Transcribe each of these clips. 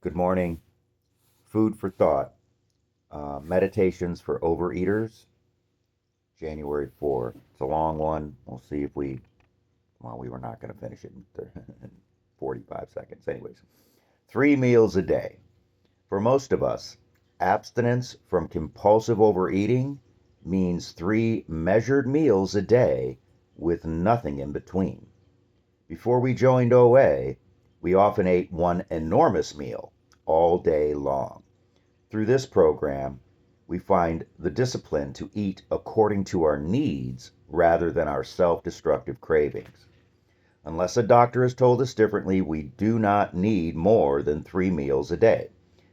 Good morning. Food for thought. Meditations for Overeaters, January 4. It's a long one. We'll see if we were not going to finish it in 45 seconds. Anyways, 3 meals a day. For most of us, abstinence from compulsive overeating means 3 measured meals a day with nothing in between. Before we joined OA, we often ate one enormous meal all day long. Through this program, we find the discipline to eat according to our needs rather than our self destructive cravings. Unless a doctor has told us differently, we do not need more than 3 meals a day.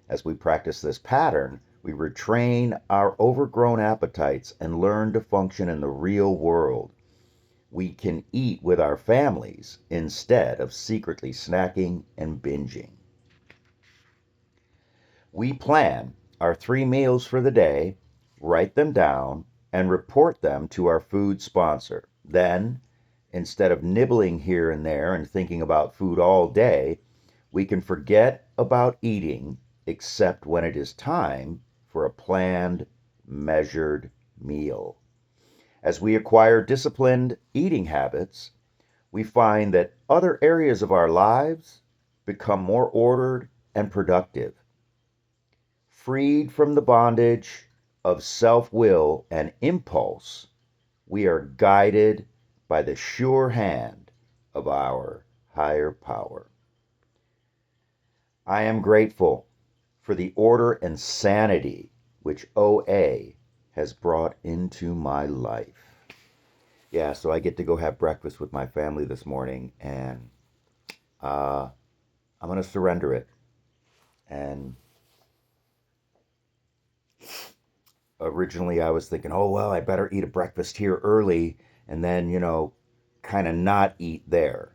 As we practice this pattern, we retrain our overgrown appetites and learn to function in the real world. We can eat with our families instead of secretly snacking and binging. We plan our 3 meals for the day, write them down, and report them to our food sponsor. Then, instead of nibbling here and there and thinking about food all day, we can forget about eating except when it is time for a planned, measured meal. As we acquire disciplined eating habits, we find that other areas of our lives become more ordered and productive. Freed from the bondage of self will and impulse, we are guided by the sure hand of our higher power. I am grateful for the order and sanity which OA has brought into my life. Yeah, so I get to go have breakfast with my family this morning, and uh, I'm going to surrender it. And originally I was thinking, oh, well, I better eat a breakfast here early and then, kind of not eat there.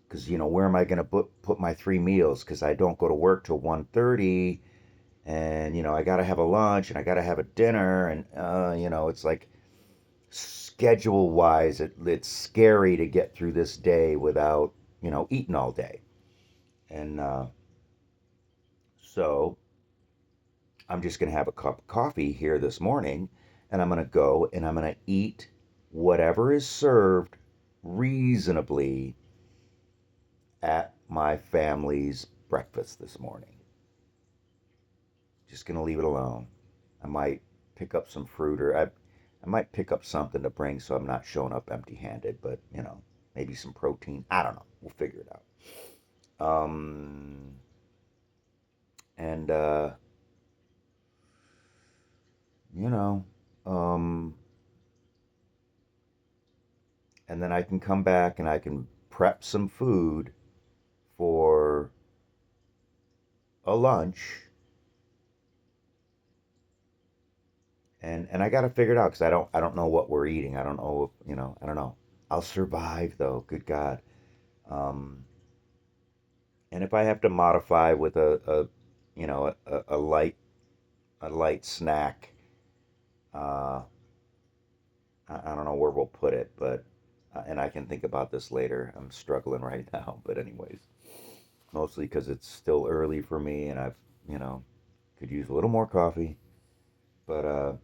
Because, where am I going to put my 3 meals? Because I don't go to work till 1:30, and, I got to have a lunch and I got to have a dinner. And, it's like schedule wise, it's scary to get through this day without, eating all day. And so I'm just going to have a cup of coffee here this morning, and I'm going to go and I'm going to eat whatever is served reasonably at my family's breakfast this morning. Just going to leave it alone. I might pick up some fruit, or I might pick up something to bring so I'm not showing up empty handed, but, maybe some protein. I don't know. We'll figure it out. And, you know, um, and then I can come back and I can prep some food for a lunch, and I got to figure it out because I don't know what we're eating. I don't know if, I don't know. I'll survive though. Good God. Um, and if I have to modify with a light snack, uh, I don't know where we'll put it, but and I can think about this later. I'm struggling right now, but anyways, mostly because it's still early for me, and you know, could use a little more coffee. But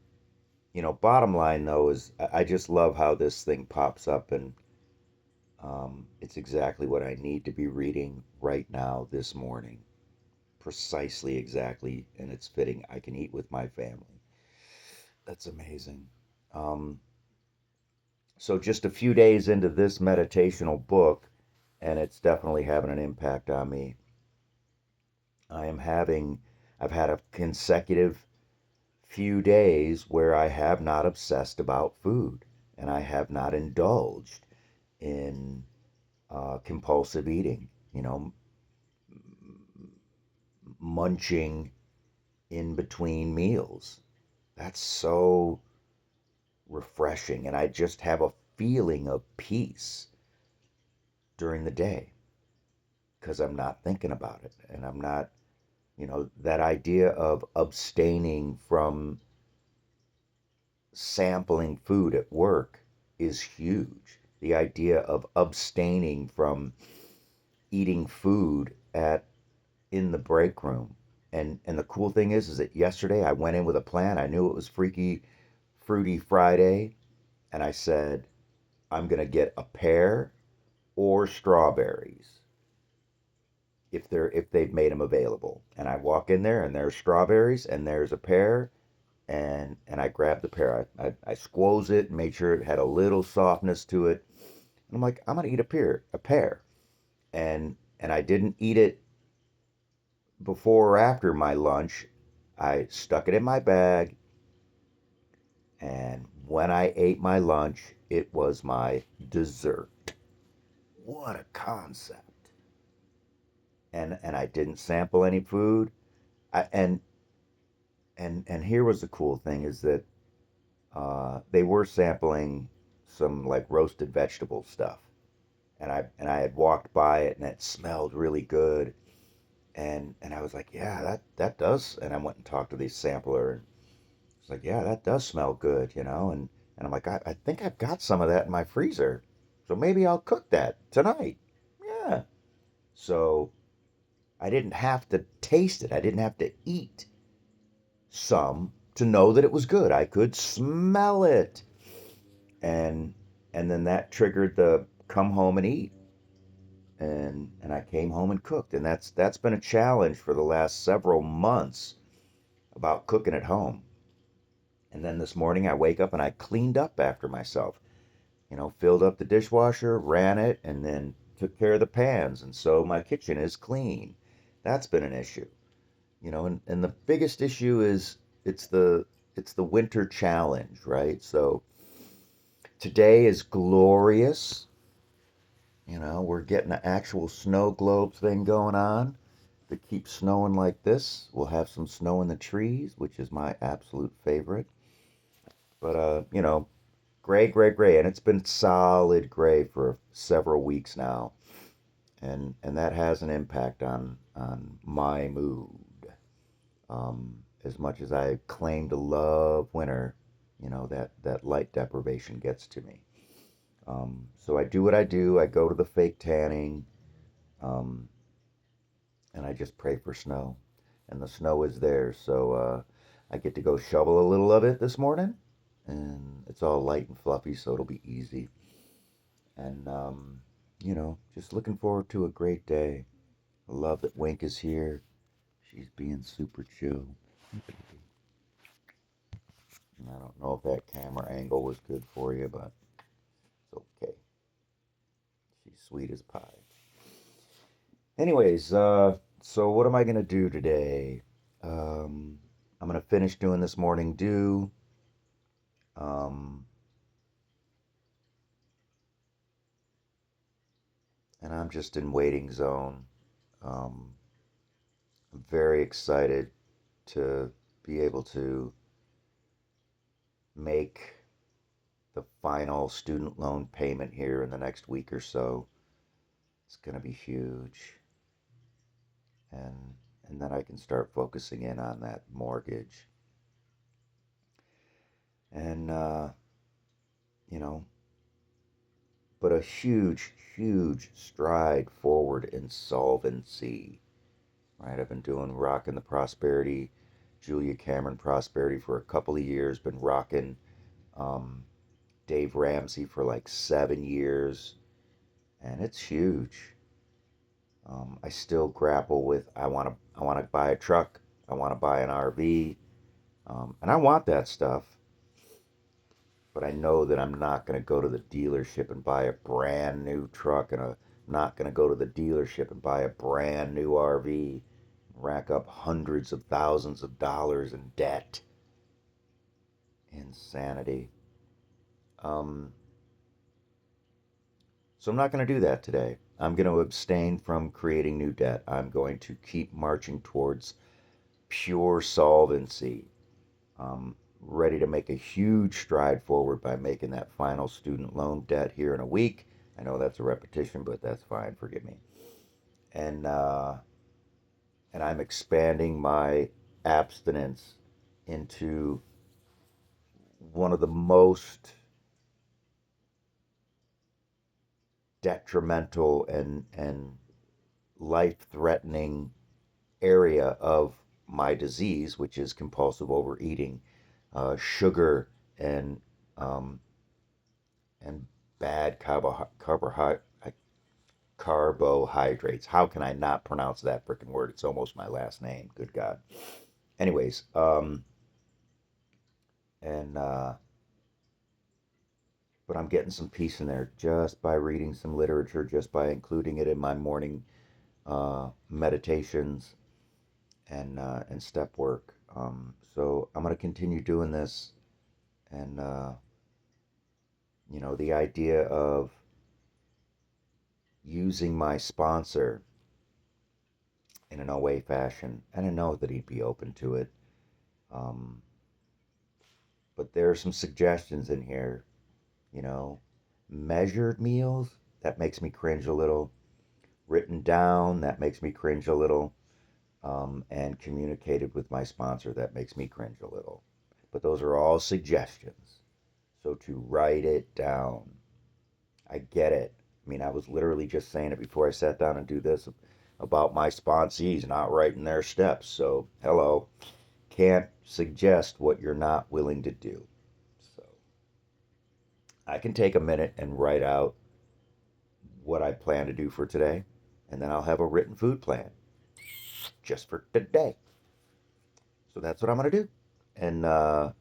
bottom line though is I just love how this thing pops up, and it's exactly what I need to be reading right now this morning. Precisely exactly, and it's fitting. I can eat with my family. That's amazing. Um, so just a few days into this meditational book, and it's definitely having an impact on me. I am having, I've had a consecutive few days where I have not obsessed about food and I have not indulged in compulsive eating, munching in between meals. That's so refreshing. And I just have a feeling of peace during the day because I'm not thinking about it. And I'm not, that idea of abstaining from sampling food at work is huge. The idea of abstaining from eating food at in the break room. And the cool thing is that yesterday I went in with a plan. I knew it was Freaky Fruity Friday, and I said, I'm gonna get a pear or strawberries if they've made them available. And I walk in there and there's strawberries and there's a pear, and I grabbed the pear. I squoze it and made sure it had a little softness to it. And I'm like, I'm gonna eat a pear. And I didn't eat it before or after my lunch. I stuck it in my bag, and when I ate my lunch, it was my dessert. What a concept. And I didn't sample any food. I, and here was the cool thing is that they were sampling some like roasted vegetable stuff, and I had walked by it and it smelled really good, and I was like, yeah, that does. And I went and talked to the sampler, and it's like, yeah, that does smell good, and I'm like, I think I've got some of that in my freezer, so maybe I'll cook that tonight. Yeah. So I didn't have to taste it. I didn't have to eat some to know that it was good. I could smell it. And and then that triggered the come home and eat. And I came home and cooked. And that's been a challenge for the last several months about cooking at home. And then this morning I wake up and I cleaned up after myself. Filled up the dishwasher, ran it, and then took care of the pans. And so my kitchen is clean. That's been an issue. And the biggest issue is it's the it's the winter challenge, right? So today is glorious. We're getting an actual snow globe thing going on. If it keeps snowing like this, we'll have some snow in the trees, which is my absolute favorite. But gray, gray, gray, and it's been solid gray for several weeks now, and that has an impact on my mood. As much as I claim to love winter, that light deprivation gets to me. So I do what I do. I go to the fake tanning, um, and I just pray for snow, and the snow is there. So I get to go shovel a little of it this morning, and it's all light and fluffy, so it'll be easy. And just looking forward to a great day. I love that Wink is here. She's being super chill. And I don't know if that camera angle was good for you, but it's okay. She's sweet as pie. Anyways, so what am I gonna do today? Um, I'm gonna finish doing this morning dew. Um, and I'm just in waiting zone. Um, I'm very excited to be able to make the final student loan payment here in the next week or so. It's gonna be huge, and and then I can start focusing in on that mortgage. And you know, but a huge, huge stride forward in solvency. Right, I've been doing rocking the prosperity, Julia Cameron prosperity for a couple of years. Been rocking um, Dave Ramsey for like 7 years, and it's huge. I still grapple with I want to buy a truck, I want to buy an RV, and I want that stuff, but I know that I'm not going to go to the dealership and buy a brand new truck, and I'm not going to go to the dealership and buy a brand new RV, rack up hundreds of thousands of dollars in debt. Insanity. Um, so I'm not going to do that today. I'm going to abstain from creating new debt. I'm going to keep marching towards pure solvency. Ready to make a huge stride forward by making that final student loan debt here in a week. I know that's a repetition, but that's fine. Forgive me. And I'm expanding my abstinence into one of the most detrimental and life threatening area of my disease, which is compulsive overeating, sugar and um, and bad carbohydrates. How can I not pronounce that freaking word? It's almost my last name. Good God. Anyways, and but I'm getting some peace in there just by reading some literature, just by including it in my morning meditations and step work. So I'm gonna continue doing this, and the idea of using my sponsor in an OA fashion, and I know that he'd be open to it. Um, but there are some suggestions in here, you know, measured meals, that makes me cringe a little. Written down, that makes me cringe a little. And communicated with my sponsor, that makes me cringe a little. But those are all suggestions. So to write it down, I get it. I mean, I was literally just saying it before I sat down and do this about my sponsees not writing their steps. So, hello, can't suggest what you're not willing to do. So, I can take a minute and write out what I plan to do for today, and then I'll have a written food plan just for today. So that's what I'm gonna do, and I'm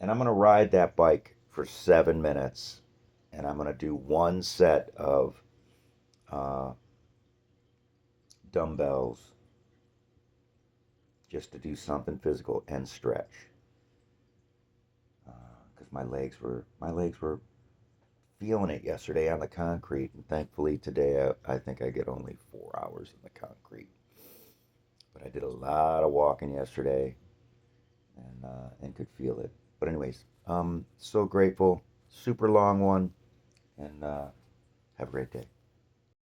gonna ride that bike for 7 minutes, and I'm gonna do one set of uh, dumbbells just to do something physical and stretch, because my legs were feeling it yesterday on the concrete, and thankfully today I think I get only 4 hours in the concrete. But I did a lot of walking yesterday, and could feel it. But anyways, so grateful. Super long one, and have a great day.